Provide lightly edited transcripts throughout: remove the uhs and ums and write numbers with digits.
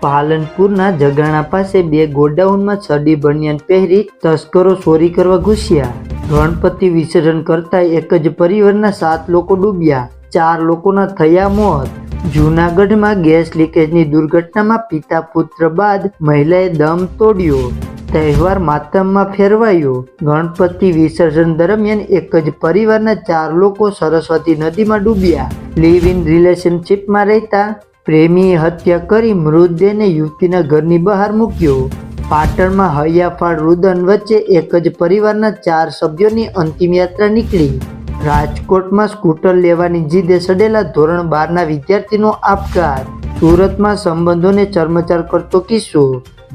પાલનપુરના જગાણા પાસે બે ગોડાઉનમાં ચડી બનિયાન પહેરી તસ્કરો ચોરી કરવા ઘૂસ્યા। ગણપતિ વિસર્જન કરતા એક જ પરિવારના 7 લોકો ડૂબ્યા, 4 લોકોના થયા મોત। જૂનાગઢમાં ગેસ લીકેજની દુર્ઘટનામાં પિતા પુત્ર બાદ મહિલાએ દમ તોડ્યો, તહેવાર માતમમાં ફેરવાયો। ગણપતિ વિસર્જન દરમિયાન એક જ પરિવારના 4 લોકો સરસ્વતી નદીમાં ડૂબ્યા। લિવ ઇન રિલેશનશીપમાં રહેતા પ્રેમીએ હત્યા કરી મૃતદેહને યુવતીના ઘરની બહાર મૂક્યો। પાટણમાં હૈયાફાળ રુદન વચ્ચે એક જ પરિવારના 4 સભ્યોની અંતિમ યાત્રા નીકળી। રાજકોટમાં સ્કૂટર લેવાની જીદે સડેલા ધોરણ 12ના વિદ્યાર્થીનો આપઘાત। સુરતમાં સંબંધોને ચરમચાર કરતો કિસ્સો।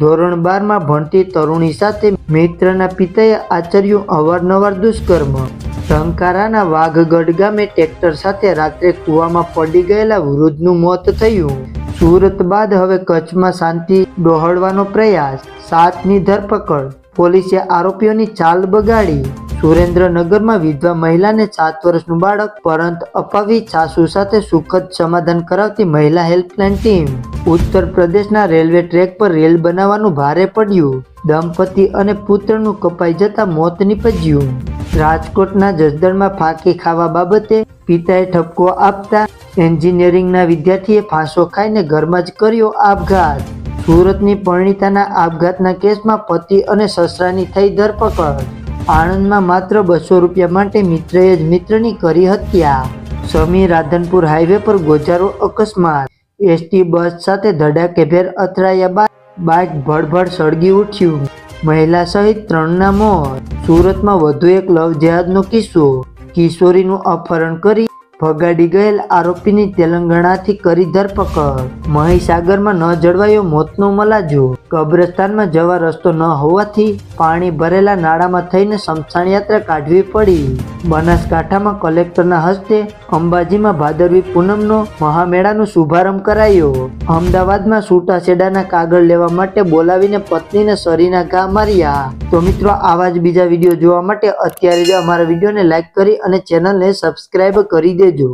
ધોરણ 12માં ભણતી તરુણી સાથે મિત્રના પિતાએ આચર્યું અવારનવાર દુષ્કર્મ। ટંકારાના વાઘગઢ ગામે ટ્રેક્ટર સાથે રાત્રે કૂવામાં પડી ગયેલા વૃદ્ધનું મોત થયું। સુરત બાદ હવે કચ્છમાં શાંતિ ડહોળવાનો પ્રયાસ, 7ની ધરપકડ, પોલીસે આરોપીઓની ચાલ બગાડી। સુરેન્દ્રનગરમાં વિધવા મહિલાને 7 વર્ષનું બાળક પરંત અપાવી સાસુ સાથે સુખદ સમાધાન કરાવતી મહિલા હેલ્પલાઇન ટીમ। ઉત્તર પ્રદેશના રેલવે ટ્રેક પર રેલ બનાવવાનું ભારે પડ્યું, દંપતિ અને પુત્રનું કપાઈ જતા મોત નીપજ્યું। રાજકોટના જસદણમાં ફાંકી ખાવા બાબતે પિતાએ ઠપકો આપતા એન્જિનિયરિંગના વિદ્યાર્થીએ ફાંસો ખાઈને ઘરમાં જ કર્યો આપઘાત। સુરતની પરિણીતાના આપઘાતના કેસમાં પતિ અને સસરાની થઈ ધરપકડ। આણંદમાં માત્ર 200 રૂપિયા માટે મિત્રએ જ મિત્રની કરી હત્યા। સમી રાધનપુર હાઈવે પર ગોજારો અકસ્માત, એસટી બસ સાથે ધડાકેભેર અથડાયા બાદ બાઇક ભડભડ સળગી ઉઠ્યું, મહિલા સહિત 3ના મોત। સુરતમાં વધુ એક લવ જેહાદનો કિસ્સો, કિશોરીનું અપહરણ કરી ભગાડી ગયેલ આરોપીની તેલંગાણાથી કરી ધરપકડ। મહીસાગરમાં ન જળવાયો મોતનો મલાજો, કબ્રસ્તાનમાં જવા રસ્તો ન હોવાથી પાણી ભરેલા નાળામાં થઈને સ્મશાન યાત્રા કાઢવી પડી। બનાસકાંઠામાં કલેક્ટરના હસ્તે અંબાજીમાં ભાદરવી પૂનમનો મહામેળાનો શુભારંભ કરાયો। અમદાવાદમાં છૂટાછેડાના કાગળ લેવા માટે બોલાવીને પત્નીને સરીના ઘા માર્યા। તો મિત્રો, આવા જ બીજા વિડીયો જોવા માટે અત્યારે જ અમારા વિડીયોને લાઈક કરી અને ચેનલને સબસ્ક્રાઈબ કરી દેજો।